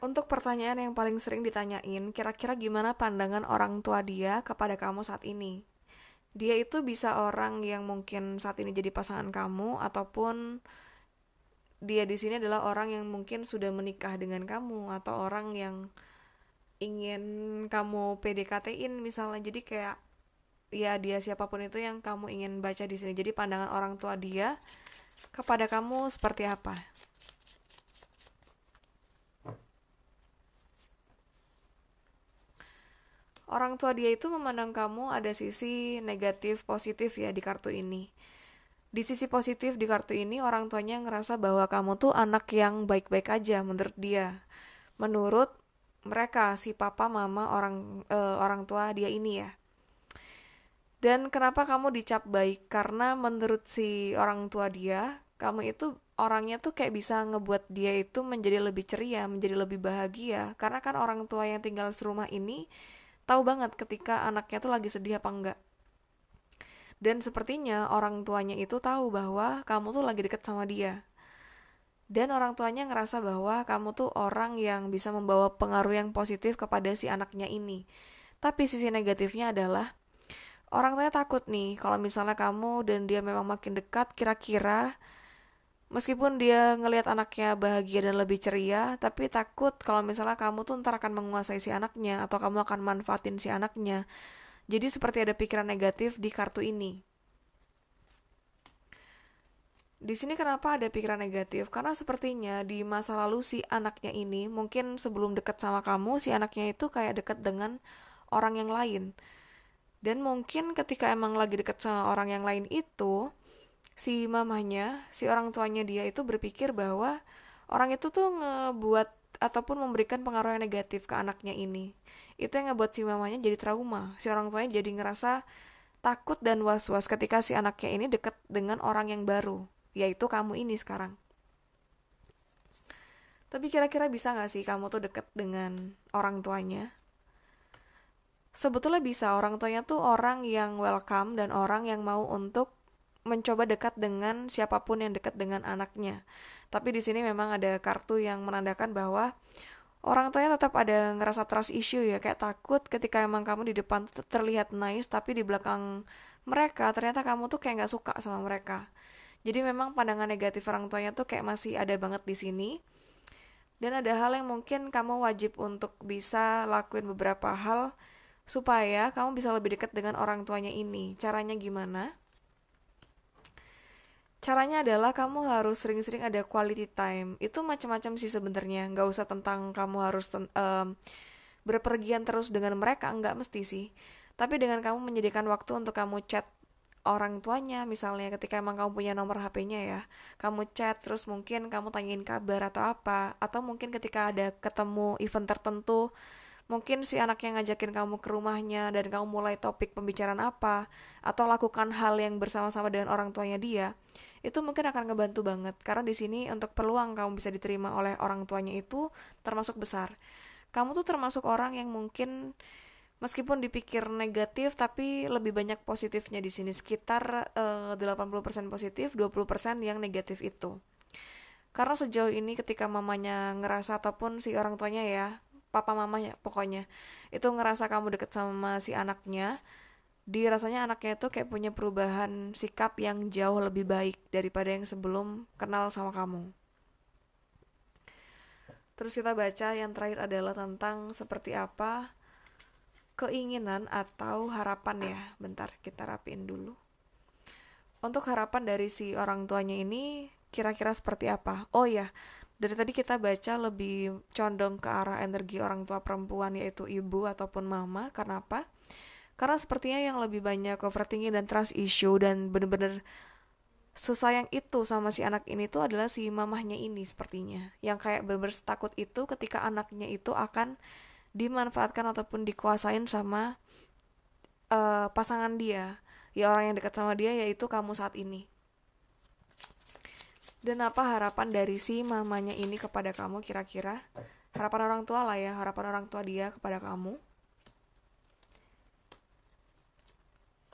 Untuk pertanyaan yang paling sering ditanyain, kira-kira gimana pandangan orang tua dia kepada kamu saat ini? Dia itu bisa orang yang mungkin saat ini jadi pasangan kamu, ataupun dia di sini adalah orang yang mungkin sudah menikah dengan kamu, atau orang yang ingin kamu PDKT-in misalnya. Jadi kayak ya dia siapapun itu yang kamu ingin baca di sini. Jadi pandangan orang tua dia kepada kamu seperti apa? Orang tua dia itu memandang kamu ada sisi negatif positif ya di kartu ini. Di sisi positif di kartu ini orang tuanya ngerasa bahwa kamu tuh anak yang baik-baik aja menurut dia. Menurut mereka si papa mama orang tua dia ini ya. Dan kenapa kamu dicap baik? Karena menurut si orang tua dia, kamu itu orangnya tuh kayak bisa ngebuat dia itu menjadi lebih ceria, menjadi lebih bahagia. Karena kan orang tua yang tinggal serumah ini tahu banget ketika anaknya tuh lagi sedih apa enggak. Dan sepertinya orang tuanya itu tahu bahwa kamu tuh lagi deket sama dia. Dan orang tuanya ngerasa bahwa kamu tuh orang yang bisa membawa pengaruh yang positif kepada si anaknya ini. Tapi sisi negatifnya adalah orang tuanya takut nih kalau misalnya kamu dan dia memang makin dekat, kira-kira meskipun dia ngelihat anaknya bahagia dan lebih ceria, tapi takut kalau misalnya kamu tuh ntar akan menguasai si anaknya atau kamu akan manfaatin si anaknya. Jadi seperti ada pikiran negatif di kartu ini. Di sini kenapa ada pikiran negatif? Karena sepertinya di masa lalu si anaknya ini mungkin sebelum dekat sama kamu, si anaknya itu kayak dekat dengan orang yang lain. Dan mungkin ketika emang lagi dekat sama orang yang lain itu, si mamanya, si orang tuanya dia itu berpikir bahwa orang itu tuh ngebuat ataupun memberikan pengaruh yang negatif ke anaknya ini. Itu yang ngebuat si mamanya jadi trauma. Si orang tuanya jadi ngerasa takut dan was-was ketika si anaknya ini dekat dengan orang yang baru, yaitu kamu ini sekarang. Tapi kira-kira bisa gak sih kamu tuh deket dengan orang tuanya? Sebetulnya bisa, orang tuanya tuh orang yang welcome dan orang yang mau untuk mencoba dekat dengan siapapun yang dekat dengan anaknya. Tapi di sini memang ada kartu yang menandakan bahwa orang tuanya tetap ada ngerasa trust issue ya, kayak takut ketika emang kamu di depan terlihat nice, tapi di belakang mereka ternyata kamu tuh kayak nggak suka sama mereka. Jadi memang pandangan negatif orang tuanya tuh kayak masih ada banget di sini. Dan ada hal yang mungkin kamu wajib untuk bisa lakuin beberapa hal supaya kamu bisa lebih dekat dengan orang tuanya ini. Caranya gimana? Caranya adalah kamu harus sering-sering ada quality time. Itu macam-macam sih sebenarnya. Nggak usah tentang kamu harus berpergian terus dengan mereka, nggak mesti sih. Tapi dengan kamu menyediakan waktu untuk kamu chat orang tuanya, misalnya ketika emang kamu punya nomor HP-nya ya, kamu chat terus mungkin kamu tanyain kabar atau apa, atau mungkin ketika ada ketemu event tertentu, mungkin si anak yang ngajakin kamu ke rumahnya dan kamu mulai topik pembicaraan apa, atau lakukan hal yang bersama-sama dengan orang tuanya dia, itu mungkin akan ngebantu banget. Karena di sini untuk peluang kamu bisa diterima oleh orang tuanya itu termasuk besar. Kamu tuh termasuk orang yang mungkin meskipun dipikir negatif tapi lebih banyak positifnya di sini sekitar 80% positif, 20% yang negatif itu. Karena sejauh ini ketika mamanya ngerasa ataupun si orang tuanya ya, papa mamanya pokoknya, itu ngerasa kamu deket sama si anaknya, dirasanya anaknya itu kayak punya perubahan sikap yang jauh lebih baik daripada yang sebelum kenal sama kamu. Terus kita baca yang terakhir adalah tentang seperti apa keinginan atau harapan ya. Bentar, kita rapiin dulu. Untuk harapan dari si orang tuanya ini kira-kira seperti apa? Oh ya, dari tadi kita baca lebih condong ke arah energi orang tua perempuan yaitu ibu ataupun mama. Karena apa? Karena sepertinya yang lebih banyak overthinking dan trust issue dan bener-bener sesayang itu sama si anak ini tuh adalah si mamahnya ini sepertinya. Yang kayak bener-bener takut itu ketika anaknya itu akan dimanfaatkan ataupun dikuasain sama pasangan dia, ya orang yang dekat sama dia yaitu kamu saat ini. Dan apa harapan dari si mamanya ini kepada kamu kira-kira? Harapan orang tua lah ya, harapan orang tua dia kepada kamu.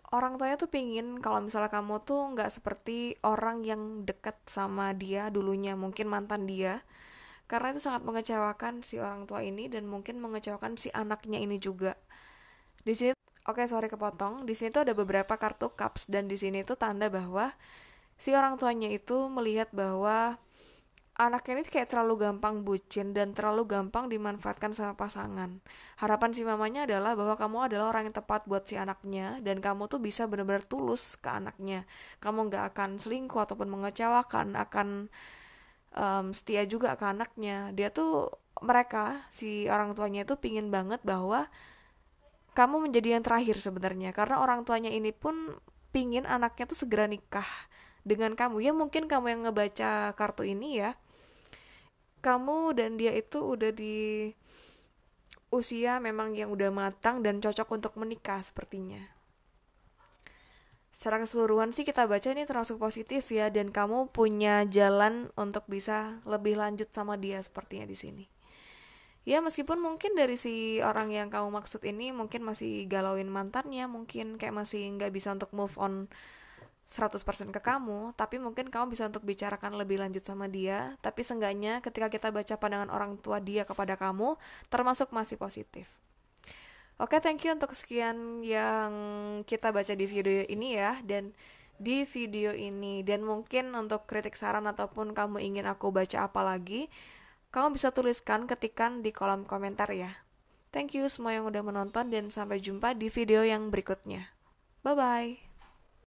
Orang tuanya tuh pingin kalau misalnya kamu tuh nggak seperti orang yang dekat sama dia dulunya, mungkin mantan dia. karena itu sangat mengecewakan si orang tua ini dan mungkin mengecewakan si anaknya ini juga. Di sini, oke, sorry kepotong. Di sini tuh ada beberapa kartu cups dan di sini tuh tanda bahwa si orang tuanya itu melihat bahwa anaknya ini kayak terlalu gampang bucin dan terlalu gampang dimanfaatkan sama pasangan. Harapan si mamanya adalah bahwa kamu adalah orang yang tepat buat si anaknya dan kamu tuh bisa benar-benar tulus ke anaknya. Kamu nggak akan selingkuh ataupun mengecewakan, akan setia juga ke anaknya. Dia tuh mereka si orang tuanya itu pingin banget bahwa kamu menjadi yang terakhir sebenarnya karena orang tuanya ini pun pingin anaknya tuh segera nikah dengan kamu. Ya mungkin kamu yang ngebaca kartu ini ya, kamu dan dia itu udah di usia memang yang udah matang dan cocok untuk menikah sepertinya. Secara keseluruhan sih kita baca ini termasuk positif ya, dan kamu punya jalan untuk bisa lebih lanjut sama dia sepertinya di sini. Ya meskipun mungkin dari si orang yang kamu maksud ini mungkin masih galauin mantannya, mungkin kayak masih nggak bisa untuk move on 100% ke kamu, tapi mungkin kamu bisa untuk bicarakan lebih lanjut sama dia, tapi seenggaknya ketika kita baca pandangan orang tua dia kepada kamu, termasuk masih positif. Oke, thank you untuk sekian yang kita baca di video ini ya, dan di video ini, dan mungkin untuk kritik saran ataupun kamu ingin aku baca apa lagi, kamu bisa tuliskan ketikan di kolom komentar ya. Thank you semua yang udah menonton dan sampai jumpa di video yang berikutnya. Bye bye.